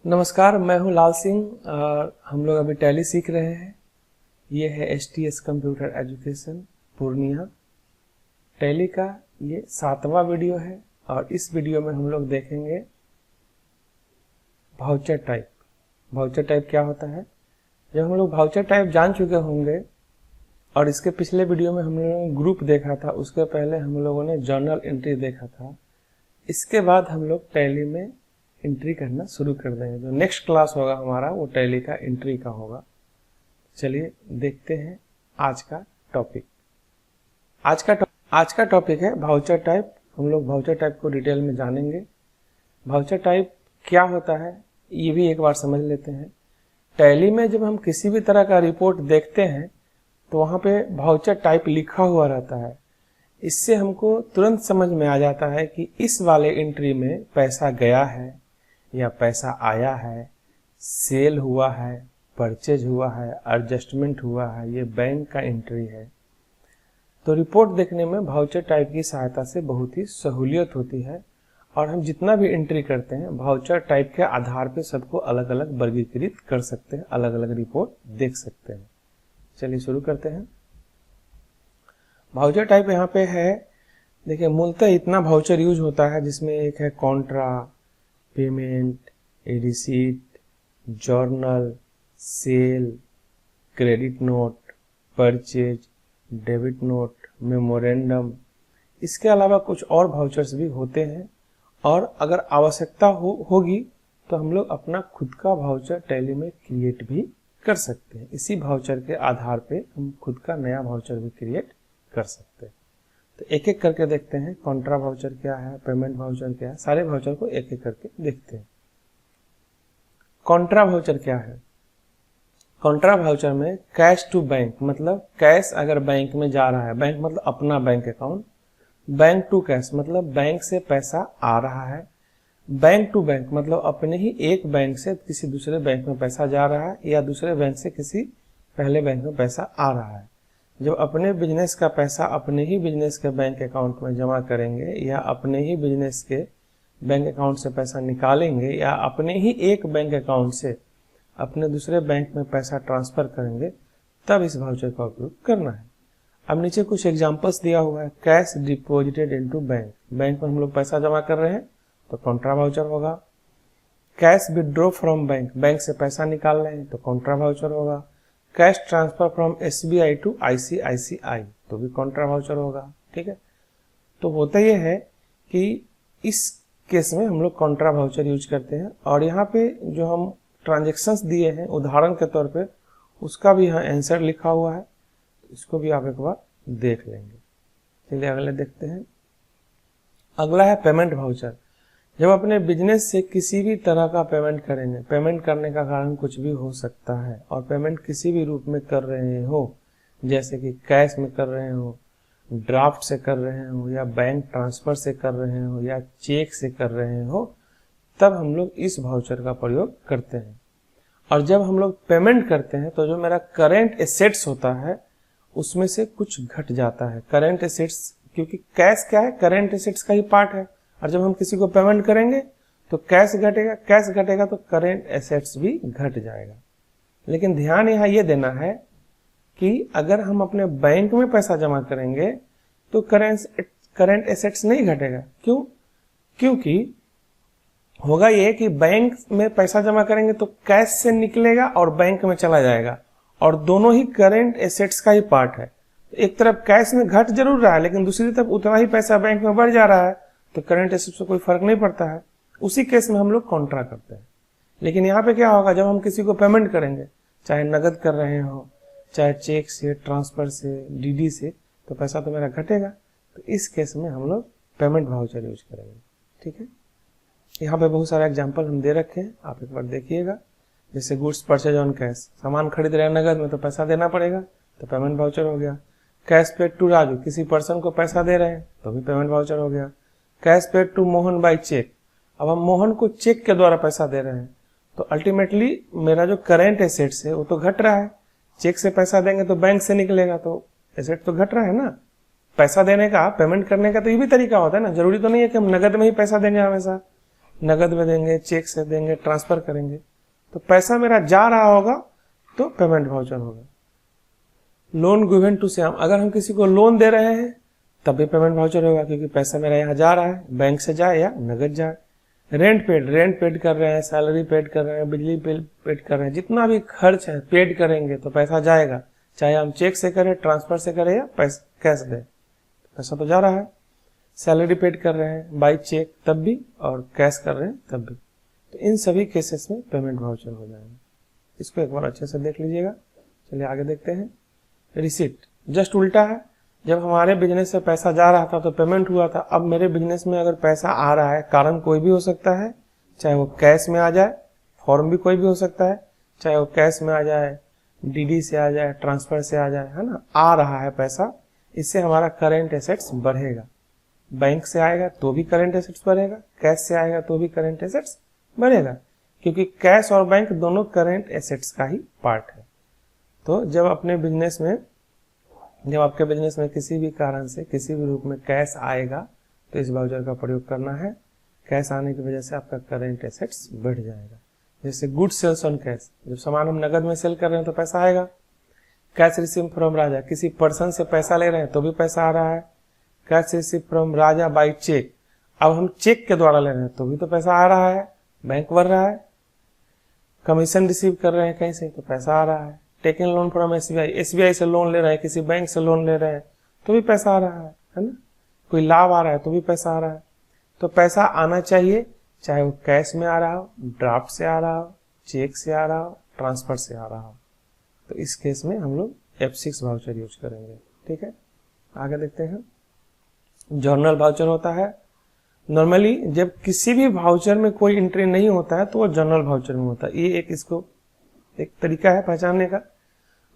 नमस्कार, मैं हूं लाल सिंह और हम लोग अभी टैली सीख रहे हैं। ये है STS computer education Purnia. Tally का ये 7वां वीडियो है और इस वीडियो में हम लोग देखेंगे भाउचर टाइप। भाउचर टाइप क्या होता है? जब हम लोग भाउचर टाइप जान चुके होंगे और इसके पिछले वीडियो में हम लोगों ने ग्रुप देखा था, उसके पहले हम लोगों ने जर्नल एंट्री देखा था। इसके बाद हम लोग टैली में एंट्री करना शुरू कर देंगे। जो नेक्स्ट क्लास होगा हमारा वो टैली का एंट्री का होगा। चलिए देखते हैं आज का टॉपिक। आज का टॉपिक है भाउचर टाइप। हम लोग भाउचर टाइप को डिटेल में जानेंगे। भाउचर टाइप क्या होता है ये भी एक बार समझ लेते हैं। टैली में जब हम किसी भी तरह का रिपोर्ट देखते हैं तो वहाँ पे भाउचर टाइप लिखा हुआ रहता है। इससे हमको तुरंत समझ में आ जाता है कि इस वाले एंट्री में पैसा गया है या पैसा आया है, सेल हुआ है, परचेज हुआ है, एडजस्टमेंट हुआ है, ये बैंक का एंट्री है। तो रिपोर्ट देखने में भाउचर टाइप की सहायता से बहुत ही सहूलियत होती है और हम जितना भी एंट्री करते हैं भाउचर टाइप के आधार पे सबको अलग अलग वर्गीकृत कर सकते हैं, अलग अलग रिपोर्ट देख सकते हैं। चलिए शुरू करते हैं। भाउचर टाइप यहाँ पे है, देखिए मूलतः इतना भाउचर यूज होता है जिसमें एक है contra, payment, receipt, journal, sale, credit note, purchase, debit note, memorandum. इसके अलावा कुछ और भाउचर्स भी होते हैं और अगर आवश्यकता होगी तो हम लोग अपना खुद का भाउचर टैली में क्रिएट भी कर सकते हैं। इसी भाउचर के आधार पे हम खुद का नया भाउचर भी क्रिएट कर सकते हैं। तो एक एक करके देखते हैं। कॉन्ट्रा भाउचर क्या है, पेमेंट भाउचर क्या है, सारे भाउचर को एक एक करके देखते हैं। कॉन्ट्रा भाउचर क्या है? कॉन्ट्रा भाउचर में कैश टू बैंक, मतलब कैश अगर बैंक में जा रहा है, बैंक मतलब अपना bank account, bank to cash मतलब बैंक से पैसा आ रहा है, बैंक टू बैंक मतलब अपने ही एक बैंक से किसी दूसरे बैंक में पैसा जा रहा है या दूसरे बैंक से किसी पहले बैंक में पैसा आ रहा है। जब अपने बिजनेस का पैसा अपने ही बिजनेस के बैंक अकाउंट में जमा करेंगे या अपने ही बिजनेस के बैंक अकाउंट से पैसा निकालेंगे या अपने ही एक बैंक अकाउंट से अपने दूसरे बैंक में पैसा ट्रांसफर करेंगे, तब इस भाउचर का उपयोग करना है। अब नीचे कुछ एग्जांपल्स दिया हुआ है। Cash deposited into bank, bank में हम लोग पैसा जमा कर रहे हैं तो कॉन्ट्रा भाउचर होगा। Cash withdraw from bank, bank से पैसा निकाल रहे हैं तो कॉन्ट्रा भाउचर होगा। Cash transfer from SBI to ICICI तो भी कॉन्ट्रा भाउचर होगा। ठीक है, तो होता यह है कि इस केस में हम लोग कॉन्ट्रा भाउचर यूज करते हैं और यहाँ पे जो हम ट्रांजेक्शन्स दिए हैं उदाहरण के तौर पे, उसका भी यहाँ आंसर लिखा हुआ है, इसको भी आप एक बार देख लेंगे। चलिए अगले देखते हैं। अगला है पेमेंट भाउचर। जब अपने बिजनेस से किसी भी तरह का पेमेंट करेंगे, पेमेंट करने का कारण कुछ भी हो सकता है और पेमेंट किसी भी रूप में कर रहे हो, जैसे कि कैश में कर रहे हो, ड्राफ्ट से कर रहे हो या बैंक ट्रांसफर से कर रहे हो या चेक से कर रहे हो, तब हम लोग इस भाउचर का प्रयोग करते हैं। और जब हम लोग पेमेंट करते हैं तो जो मेरा करेंट एसेट्स होता है उसमें से कुछ घट जाता है। करेंट एसेट्स, क्योंकि कैश क्या है, करेंट एसेट्स का ही पार्ट है, और जब हम किसी को पेमेंट करेंगे तो कैश घटेगा, कैश घटेगा तो करेंट एसेट्स भी घट जाएगा। लेकिन ध्यान यहाँ ये देना है कि अगर हम अपने बैंक में पैसा जमा करेंगे तो करेंट एसेट्स नहीं घटेगा। क्यों? क्योंकि होगा ये कि बैंक में पैसा जमा करेंगे तो कैश से निकलेगा और बैंक में चला जाएगा और दोनों ही करेंट एसेट्स का ही पार्ट है। एक तरफ कैश में घट जरूर रहा है लेकिन दूसरी तरफ उतना ही पैसा बैंक में बढ़ जा रहा है, तो करंट एसेट्स से कोई फर्क नहीं पड़ता है। उसी केस में हम लोग कॉन्ट्रा करते हैं। लेकिन यहाँ पे क्या होगा, जब हम किसी को पेमेंट करेंगे, चाहे नगद कर रहे हो, चाहे चेक से, ट्रांसफर से, DD से, तो पैसा तो मेरा घटेगा। तो इस केस में हम लोग पेमेंट भाउचर यूज करेंगे। ठीक है, यहाँ पे बहुत सारे एग्जाम्पल हम दे रखे हैं, आप एक बार देखिएगा। जैसे गुड्स परचेज ऑन कैश, सामान खरीद रहे हैं नगद में तो पैसा देना पड़ेगा, तो पेमेंट भाउचर हो गया। कैश पेड टू राजू, किसी पर्सन को पैसा दे रहे हैं तो भी पेमेंट भाउचर हो गया। Cash paid to Mohan by cheque, अब हम मोहन को चेक के द्वारा पैसा दे रहे हैं तो अल्टीमेटली मेरा जो करेंट एसेट्स है वो तो घट रहा है। चेक से पैसा देंगे तो बैंक से निकलेगा तो एसेट तो घट रहा है ना। पैसा देने का, पेमेंट करने का तो ये भी तरीका होता है ना, जरूरी तो नहीं है कि हम नगद में ही पैसा देंगे हमेशा। नगद में देंगे, चेक से देंगे, ट्रांसफर करेंगे, तो पैसा मेरा जा रहा होगा तो पेमेंट वाउचर होगा। लोन गिवन टू श्याम, अगर हम किसी को लोन दे रहे हैं तब भी पेमेंट वाउचर होगा, क्योंकि पैसा मेरा यहाँ जा रहा है, बैंक से जाए या नगद जाए। रेंट पेड कर रहे हैं, सैलरी पेड कर रहे हैं, बिजली बिल पेड कर रहे हैं, जितना भी खर्च है पेड करेंगे तो पैसा जाएगा, चाहे हम चेक से करें, ट्रांसफर से करें या कैश दें, पैसा तो जा रहा है। सैलरी पेड कर रहे हैं बाई चेक तब भी, और कैश कर रहे हैं तब भी, तो इन सभी केसेस में पेमेंट वाउचर हो जाएगा। इसको एक बार अच्छे से देख लीजिएगा। चलिए आगे देखते हैं। रिसीट जस्ट उल्टा है, जब हमारे बिजनेस से पैसा जा रहा था तो पेमेंट हुआ था, अब मेरे बिजनेस में अगर पैसा आ रहा है, कारण कोई भी हो सकता है, चाहे वो कैश में आ जाए, फॉर्म भी कोई भी हो सकता है, चाहे वो कैश में आ जाए, डीडी से आ जाए, ट्रांसफर से आ जाए, है ना, आ रहा है पैसा, इससे हमारा करेंट एसेट्स बढ़ेगा। बैंक से आएगा तो भी करेंट एसेट्स बढ़ेगा, कैश से आएगा तो भी करेंट एसेट्स बढ़ेगा, क्योंकि कैश और बैंक दोनों करेंट एसेट्स का ही पार्ट है। तो जब आपके बिजनेस में किसी भी कारण से किसी भी रूप में कैश आएगा तो इस वाउचर का प्रयोग करना है। कैश आने की वजह से आपका करेंट एसेट्स बढ़ जाएगा। जैसे गुड सेल्स ऑन कैश, जब सामान हम नगद में सेल कर रहे हैं तो पैसा आएगा। कैश रिसीव फ्रॉम राजा, किसी पर्सन से पैसा ले रहे हैं तो भी पैसा आ रहा है। Cash receive from Raja by cheque, अब हम चेक के द्वारा ले रहे हैं तो भी तो पैसा आ रहा है, बैंक बढ़ रहा है। कमीशन रिसीव कर रहे हैं कहीं से तो पैसा आ रहा है। टेकन लोन फ्रॉम एसबीआई से लोन ले रहे हैं, किसी बैंक से लोन ले रहे हैं तो भी पैसा आ रहा है ना। कोई लाभ आ रहा है तो भी पैसा आ रहा है। तो पैसा आना चाहिए, चाहे वो कैश में आ रहा हो, ड्राफ्ट से आ रहा हो, चेक से आ रहा हो, ट्रांसफर से आ रहा हो। तो इस केस में हम लोग F6 वाउचर यूज करेंगे। ठीक है, आगे देखते हैं। जर्नल वाउचर होता है। नॉर्मली जब किसी भी वाउचर में कोई एंट्री नहीं होता है तो वो जर्नल वाउचर में होता है। ये इसको एक तरीका है पहचानने का।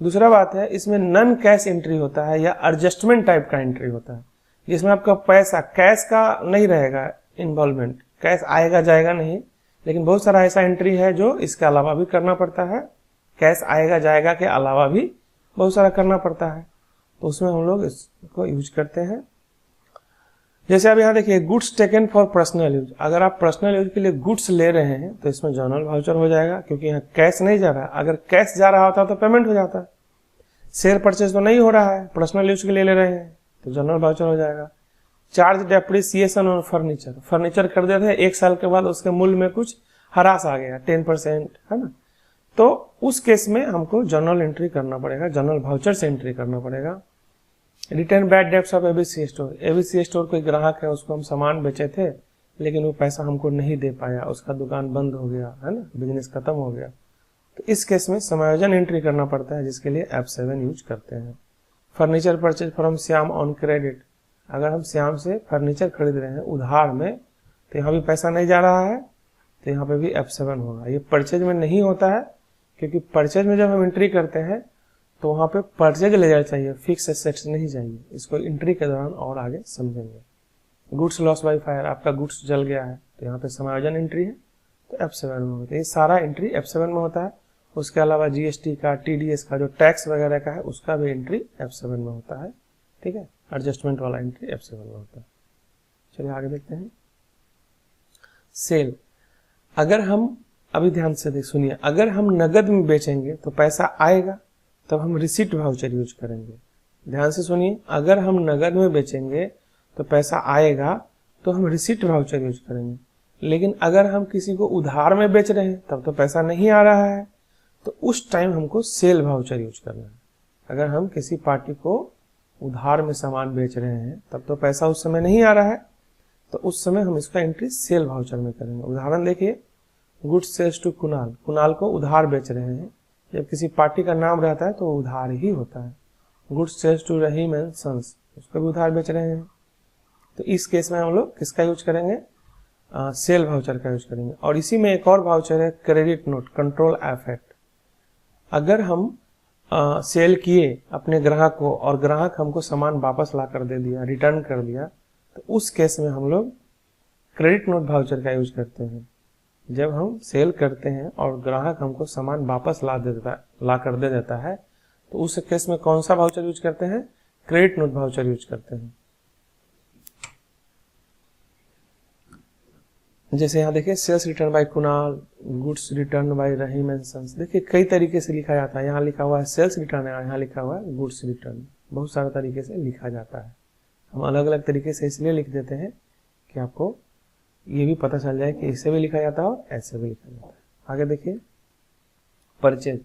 दूसरा बात है, इसमें नन कैश एंट्री होता है या एडजस्टमेंट टाइप का एंट्री होता है, जिसमें आपका पैसा कैश का नहीं रहेगा इन्वॉल्वमेंट, कैश आएगा जाएगा नहीं, लेकिन बहुत सारा ऐसा एंट्री है जो इसके अलावा भी करना पड़ता है। कैश आएगा जाएगा के अलावा भी बहुत सारा करना पड़ता है, तो उसमें हम लोग इसको यूज करते हैं। जैसे अब यहाँ देखिए, goods taken for personal use, अगर आप पर्सनल यूज के लिए गुड्स ले रहे हैं तो इसमें जर्नल वाउचर हो जाएगा, क्योंकि यहाँ कैश नहीं जा रहा है। अगर कैश जा रहा होता तो पेमेंट हो जाता। शेयर परचेज तो नहीं हो रहा है, पर्सनल यूज के लिए ले रहे हैं तो जर्नल वाउचर हो जाएगा। Charge depreciation on furniture, furniture खरीदे थे, 1 साल के बाद उसके मूल्य में कुछ हरास आ गया 10%, है ना, तो उस केस में हमको जर्नल एंट्री करना पड़ेगा, जर्नल वाउचर से एंट्री करना पड़ेगा। Return bad debts of ABC store, ABC store कोई ग्राहक है, उसको हम सामान बेचे थे लेकिन वो पैसा हमको नहीं दे पाया, उसका दुकान बंद हो गया, है ना, बिजनेस खत्म हो गया, तो इस केस में समायोजन एंट्री करना पड़ता है, जिसके लिए F7 यूज करते हैं। Furniture purchase from Shyam on credit, अगर हम श्याम से फर्नीचर खरीद रहे हैं उधार में तो यहाँ भी पैसा नहीं जा रहा है तो यहाँ पे भी F7 होगा। ये परचेज में नहीं होता है, क्योंकि परचेज में जब हम एंट्री करते हैं तो वहां पे परचेज लेजर चाहिए, फिक्स एसेट्स नहीं चाहिए। इसको एंट्री के दौरान और आगे समझेंगे। गुड्स लॉस बाय फायर, आपका गुड्स जल गया है तो यहाँ पे समायोजन एंट्री है तो F7 में होता है। ये सारा एंट्री F7 में होता है। उसके अलावा GST का, TDS का, जो टैक्स वगैरह का है उसका भी एंट्री F7 में होता है। ठीक है, एडजस्टमेंट वाला एंट्री F7 में होता है। चलिए आगे देखते हैं। सेल, अगर हम अभी ध्यान से सुनिए, अगर हम नगद में बेचेंगे तो पैसा आएगा, तब हम रिसीट वाउचर यूज करेंगे। ध्यान से सुनिए, अगर हम नगद में बेचेंगे तो पैसा आएगा तो हम रिसीट वाउचर यूज करेंगे। लेकिन अगर हम किसी को उधार में बेच रहे हैं तब तो पैसा नहीं आ रहा है, तो उस टाइम हमको सेल वाउचर यूज करना है। अगर हम किसी पार्टी को उधार में सामान बेच रहे हैं तब तो पैसा उस समय नहीं आ रहा है, तो उस समय हम इसका एंट्री सेल वाउचर में करेंगे। उदाहरण देखिए, goods sales to Kunal, Kunal को उधार बेच रहे हैं। जब किसी पार्टी का नाम रहता है तो उधार ही होता है। Goods sales to Rahim and sons, उसको भी उधार बेच रहे हैं, तो इस केस में हम लोग किसका यूज करेंगे, सेल वाउचर का यूज करेंगे। और इसी में एक और वाउचर है क्रेडिट नोट, कंट्रोल इफेक्ट। अगर हम सेल किए अपने ग्राहक को और ग्राहक हमको सामान वापस ला कर दे दिया, रिटर्न कर दिया, तो उस केस में हम लोग क्रेडिट नोट वाउचर का यूज करते हैं। जब हम सेल करते हैं और ग्राहक हमको सामान वापस ला कर दे देता है, तो उस केस में कौन सा वाउचर यूज करते हैं, क्रेडिट नोट वाउचर यूज करते हैं। जैसे यहाँ देखिए sales return by Kunal, goods return by Rahim and sons. देखिए कई तरीके से लिखा जाता है, यहाँ लिखा हुआ है सेल्स रिटर्न है, यहाँ लिखा हुआ है गुड्स रिटर्न। बहुत सारे तरीके से लिखा जाता है, हम अलग अलग तरीके से इसलिए लिख देते हैं कि आपको ये भी पता चल जाए कि इसे भी लिखा जाता है और ऐसे भी लिखा जाता है। आगे देखिए परचेज,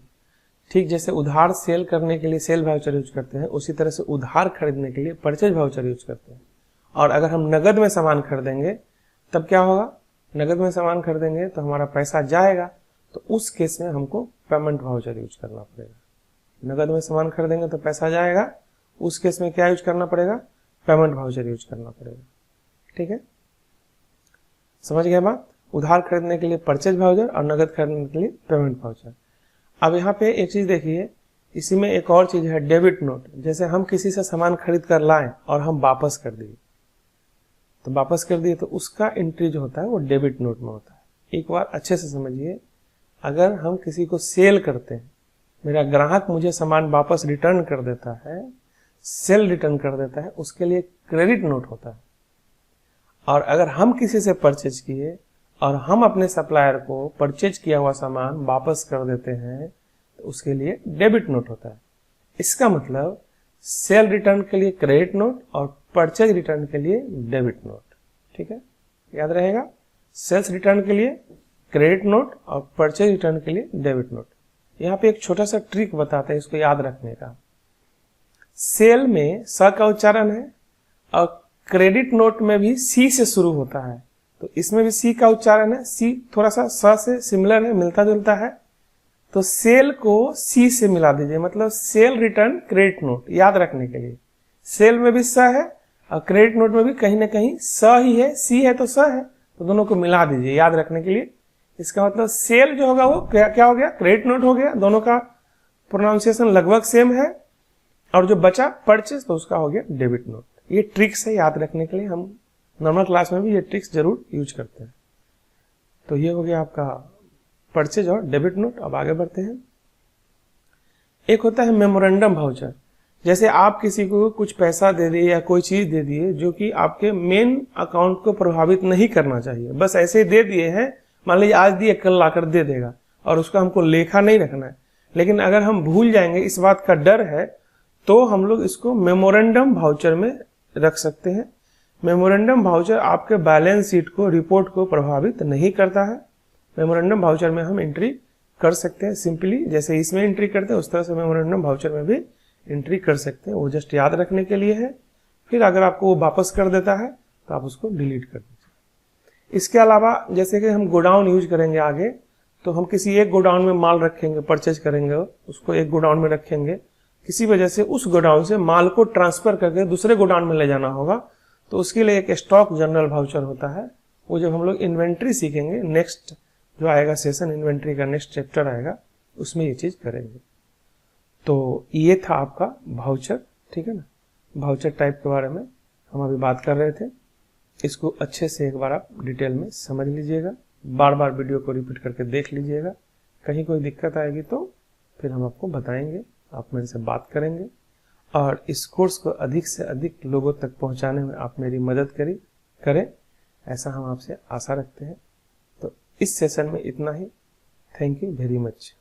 ठीक जैसे उधार सेल करने के लिए सेल वाउचर यूज करते हैं, उसी तरह से उधार खरीदने के लिए परचेज वाउचर यूज करते हैं। और अगर हम नगद में सामान खरीदेंगे तब क्या होगा, नगद में सामान खरीदेंगे तो हमारा पैसा जाएगा, तो उस केस में हमको पेमेंट वाउचर यूज करना पड़ेगा। नगद में सामान खरीदेंगे तो पैसा जाएगा, उस केस में क्या यूज करना पड़ेगा, पेमेंट वाउचर यूज करना पड़ेगा। ठीक है, समझ गए बात। उधार खरीदने के लिए परचेज वाउचर और नगद खरीदने के लिए पेमेंट वाउचर। अब यहाँ पे एक चीज देखिए, इसी में एक और चीज है डेबिट नोट। जैसे हम किसी से सामान खरीद कर लाएं और हम वापस कर दिए, तो वापस कर दिए तो उसका एंट्री जो होता है वो डेबिट नोट में होता है। एक बार अच्छे से समझिए, अगर हम किसी को सेल करते हैं, मेरा ग्राहक मुझे सामान वापस रिटर्न कर देता है, सेल रिटर्न कर देता है, उसके लिए क्रेडिट नोट होता है। और अगर हम किसी से परचेज किए और हम अपने सप्लायर को परचेज किया हुआ सामान वापस कर देते हैं, तो उसके लिए डेबिट नोट होता है। इसका मतलब सेल रिटर्न के लिए क्रेडिट नोट और परचेज रिटर्न के लिए डेबिट नोट। ठीक है, याद रहेगा, सेल्स रिटर्न के लिए क्रेडिट नोट और परचेज रिटर्न के लिए डेबिट नोट। यहाँ पे एक छोटा सा ट्रिक बताते हैं इसको याद रखने का। सेल में स का उच्चारण है और क्रेडिट नोट में भी सी से शुरू होता है, तो इसमें भी सी का उच्चारण है। सी थोड़ा सा स से सिमिलर है, मिलता जुलता है, तो सेल को सी से मिला दीजिए, मतलब सेल रिटर्न क्रेडिट नोट। याद रखने के लिए सेल में भी स है और क्रेडिट नोट में भी कहीं ना कहीं स ही है, सी है तो स है, तो दोनों को मिला दीजिए याद रखने के लिए। इसका मतलब सेल जो होगा वो क्या हो गया, क्रेडिट नोट हो गया। दोनों का प्रोनाउंसिएशन लगभग सेम है, और जो बचा परचेज तो उसका हो गया डेबिट नोट। ये ट्रिक्स है याद रखने के लिए, हम नॉर्मल क्लास में भी ये ट्रिक्स जरूर यूज करते हैं। तो ये हो गया आपका परचेज और डेबिट नोट। अब आगे बढ़ते हैं। एक होता है मेमोरेंडम वाउचर। जैसे आप किसी को कुछ पैसा दे दिए या कोई चीज दे दिए जो कि आपके मेन अकाउंट को प्रभावित नहीं करना चाहिए, बस ऐसे दे दिए हैं, मान लीजिए आज दिए कल लाकर दे देगा, और उसका हमको लेखा नहीं रखना है। लेकिन अगर हम भूल जाएंगे, इस बात का डर है, तो हम लोग इसको मेमोरेंडम वाउचर में रख सकते हैं। मेमोरेंडम वाउचर आपके बैलेंस शीट को, रिपोर्ट को प्रभावित नहीं करता है। मेमोरेंडम वाउचर में हम एंट्री कर सकते हैं सिंपली, जैसे इसमें एंट्री करते हैं उस तरह से मेमोरेंडम वाउचर में भी एंट्री कर सकते हैं। वो जस्ट याद रखने के लिए है। फिर अगर आपको वो वापस कर देता है तो आप उसको डिलीट कर दीजिए। इसके अलावा जैसे कि हम गोडाउन यूज करेंगे आगे, तो हम किसी एक गोडाउन में माल रखेंगे, परचेज करेंगे, उसको एक गोडाउन में रखेंगे, किसी वजह से उस गोडाउन से माल को ट्रांसफर करके दूसरे गोडाउन में ले जाना होगा, तो उसके लिए एक स्टॉक जनरल वाउचर होता है। वो जब हम लोग इन्वेंट्री सीखेंगे, नेक्स्ट जो आएगा सेशन, इन्वेंट्री का नेक्स्ट चैप्टर आएगा, उसमें ये चीज करेंगे। तो ये था आपका वाउचर, ठीक है ना। वाउचर टाइप के बारे में हम अभी बात कर रहे थे। इसको अच्छे से एक बार आप डिटेल में समझ लीजिएगा, बार बार वीडियो को रिपीट करके देख लीजिएगा। कहीं कोई दिक्कत आएगी तो फिर हम आपको बताएंगे, आप मेरे से बात करेंगे, और इस कोर्स को अधिक से अधिक लोगों तक पहुंचाने में आप मेरी मदद करें, ऐसा हम आपसे आशा रखते हैं। तो इस सेशन में इतना ही। Thank you very much.